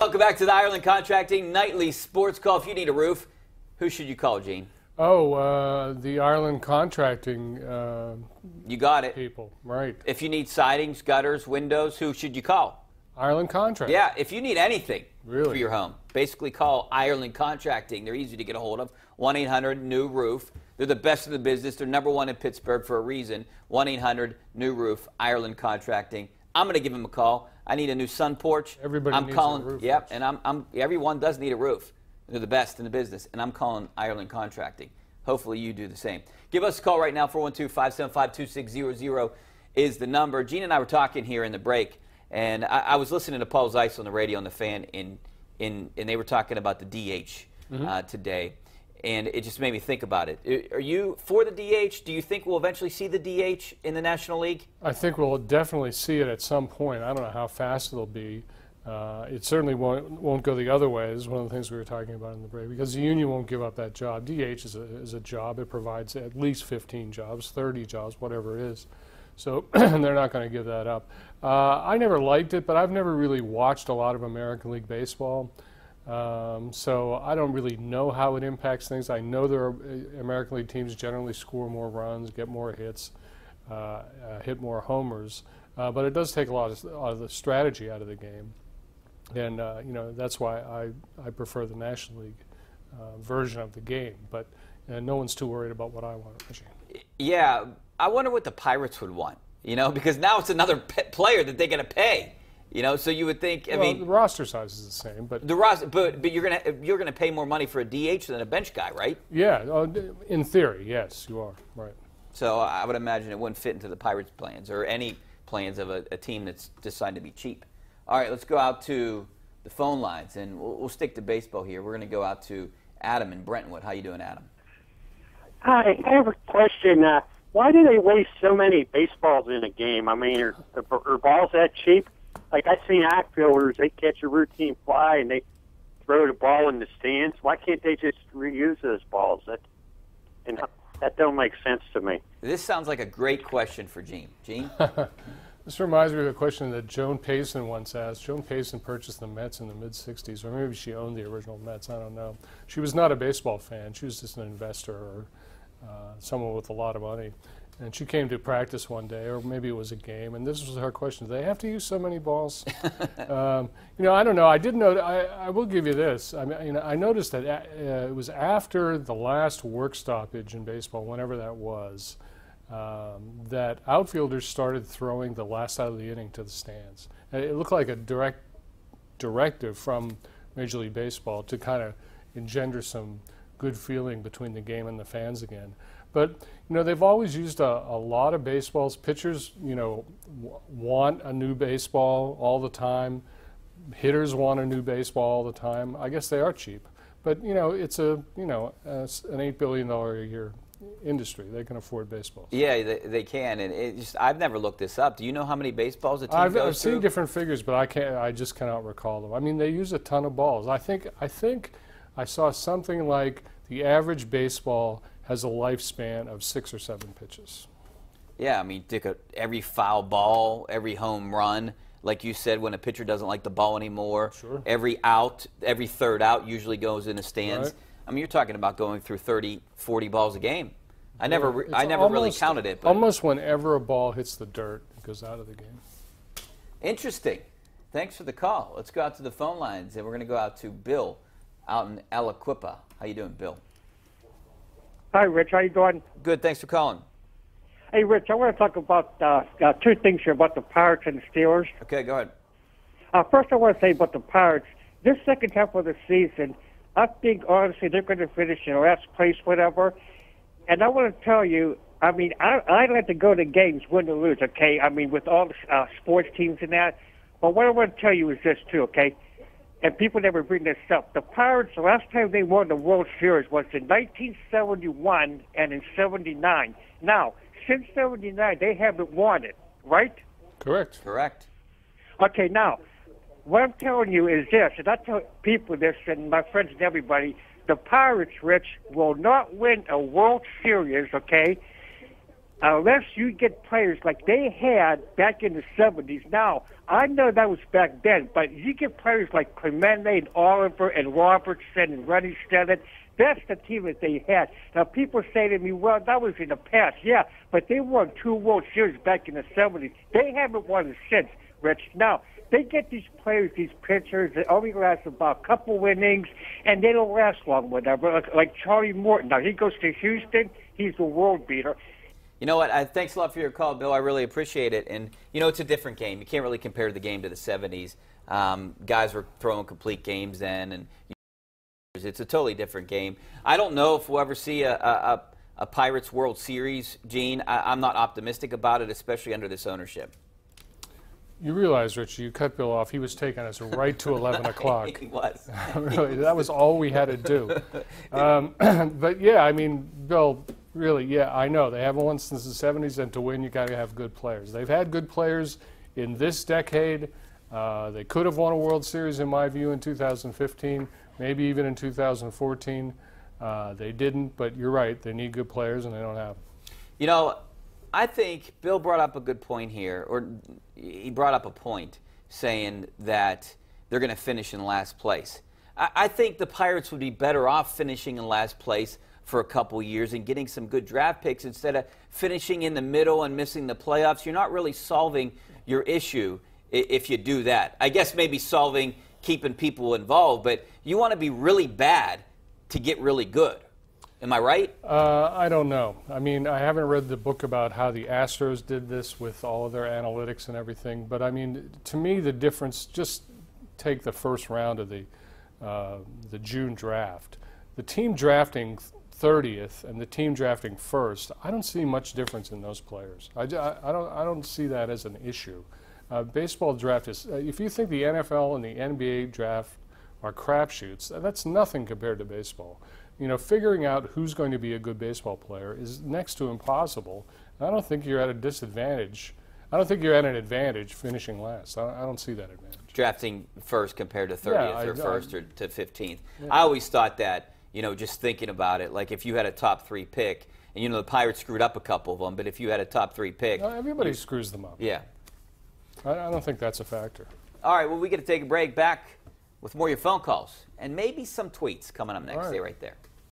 Welcome back to the Ireland Contracting Nightly Sports Call. If you need a roof, who should you call, Gene? The Ireland Contracting you got it. people, right. If you need sidings, gutters, windows, who should you call? Ireland Contracting. Yeah, if you need anything Really? for your home, basically call Ireland Contracting. They're easy to get a hold of. 1-800-NEW-ROOF. They're the best in the business. They're #1 in Pittsburgh for a reason. 1-800-NEW-ROOF, Ireland Contracting. I'm going to give them a call. I need a new sun porch. Everybody needs a roof. Yep, and everyone does need a roof. They're the best in the business, and I'm calling Ireland Contracting. Hopefully you do the same. Give us a call right now. 412-575-2600 is the number. Gene and I were talking here in the break, and I was listening to Paul Zeiss on the radio on the fan, and they were talking about the DH today, and it just made me think about it. Are you for the DH? Do you think we'll eventually see the DH in the National League? I think we'll definitely see it at some point. I don't know how fast it'll be. It certainly won't go the other way. This is one of the things we were talking about in the break, because the union won't give up that job. DH is a job. It provides at least 15 jobs, 30 jobs, whatever it is. So they're not going to give that up. I never liked it, but I've never really watched a lot of American League Baseball. So I don't really know how it impacts things. I know there are American League teams generally score more runs, get more hits, hit more homers, but it does take a lot of the strategy out of the game. And that's why I prefer the National League version of the game. But no one's too worried about what I want. Yeah, I wonder what the Pirates would want. Because now it's another player that they're going to pay. So you would think. I mean, the roster size is the same, but you're gonna pay more money for a DH than a bench guy, right? Yeah, in theory, yes, you are right. So I would imagine it wouldn't fit into the Pirates' plans or any plans of a team that's decided to be cheap. All right, let's go out to the phone lines, and we'll stick to baseball here. We're gonna go out to Adam in Brentwood. How you doing, Adam? Hi, I have a question. Why do they waste so many baseballs in a game? I mean, are balls that cheap? Like, I've seen outfielders, they catch a routine fly and they throw the ball in the stands. Why can't they just reuse those balls? That don't make sense to me. This sounds like a great question for Gene. Gene? This reminds me of a question that Joan Payson once asked. Joan Payson purchased the Mets in the mid-'60s, or maybe she owned the original Mets, I don't know. She was not a baseball fan. She was just an investor or someone with a lot of money. And she came to practice one day, or maybe it was a game, and this was her question: do they have to use so many balls? I don't know. I did know. I will give you this. I mean, I noticed that it was after the last work stoppage in baseball, whenever that was, that outfielders started throwing the last out of the inning to the stands. And it looked like a directive from Major League Baseball to kind of engender some good feeling between the game and the fans again. But they've always used a lot of baseballs. Pitchers, want a new baseball all the time. Hitters want a new baseball all the time. I guess they are cheap, but it's an $8 billion a year industry. They can afford baseballs. Yeah, they can, and I've never looked this up. Do you know how many baseballs a team goes through? I've seen different figures, but I just cannot recall them. I mean, they use a ton of balls. I think I saw something like the average baseball has a lifespan of 6 or 7 pitches. Yeah, I mean, every foul ball, every home run, like you said, when a pitcher doesn't like the ball anymore, sure. Every third out usually goes in the stands. Right. I mean, you're talking about going through 30, 40 balls a game. I never really counted it. But almost whenever a ball hits the dirt, it goes out of the game. Interesting. Thanks for the call. Let's go out to the phone lines, and we're going to go out to Bill out in Aliquippa. How you doing, Bill? Hi, Rich. How you doing? Good. Thanks for calling. Hey, Rich, I want to talk about 2 things here about the Pirates and the Steelers. Okay, go ahead. First, I want to say about the Pirates. This second half of the season, I think, honestly, they're going to finish in last place, whatever. And I want to tell you, I mean, I like to go to games, win or lose, okay? I mean, with all the sports teams and that. But what I want to tell you is this, too, okay? And people never bring this up. The Pirates, the last time they won the World Series was in 1971 and in 79. Now, since 79, they haven't won it, right? Correct. Correct. Okay, now, what I'm telling you is this, and I tell people this, and my friends and everybody, the Pirates, Rich, will not win a World Series, okay, unless you get players like they had back in the 70s. Now, I know that was back then, but you get players like Clemente and Oliver and Robertson and Rennie Stennon. That's the team that they had. Now, people say to me, well, that was in the past. Yeah, but they won 2 World Series back in the 70s. They haven't won it since, Rich. Now, they get these players, these pitchers, that only last about a couple innings, and they don't last long, whatever. Like Charlie Morton. Now, he goes to Houston. He's the world beater. You know what? Thanks a lot for your call, Bill. I really appreciate it. And, you know, it's a different game. You can't really compare the game to the 70s. Guys were throwing complete games then, and it's a totally different game. I don't know if we'll ever see a Pirates World Series, Gene. I'm not optimistic about it, especially under this ownership. You realize, Rich, you cut Bill off. He was taking us right to 11 o'clock. He was. Really, that was all we had to do. But, yeah, I mean, Bill, really, yeah, I know. They haven't won since the 70s, and to win, you got to have good players. They've had good players in this decade. They could have won a World Series, in my view, in 2015, maybe even in 2014. They didn't, but you're right. They need good players, and they don't have them. You know, I think Bill brought up a good point here, or he brought up a point saying that they're going to finish in last place. I think the Pirates would be better off finishing in last place for a couple years and getting some good draft picks instead of finishing in the middle and missing the playoffs. You're not really solving your issue if you do that. I guess maybe solving keeping people involved, but you want to be really bad to get really good. Am I right? I don't know. I mean, I haven't read the book about how the Astros did this with all of their analytics and everything, but I mean, to me, the difference, just take the first round of the June draft. The team drafting 30th and the team drafting first, I don't see much difference in those players. I don't see that as an issue. Baseball draft is, if you think the NFL and the NBA draft are crapshoots, that's nothing compared to baseball. You know, figuring out who's going to be a good baseball player is next to impossible. I don't think you're at a disadvantage. I don't think you're at an advantage finishing last. I don't see that advantage. Drafting first compared to 30th or first or to 15th. Yeah. I always thought that, you know, just thinking about it, like if you had a top 3 pick, and you know the Pirates screwed up a couple of them, but if you had a top 3 pick. No, everybody screws them up. Yeah. I don't think that's a factor. All right, well, we got to take a break. Back with more of your phone calls and maybe some tweets coming up next. Stay right there.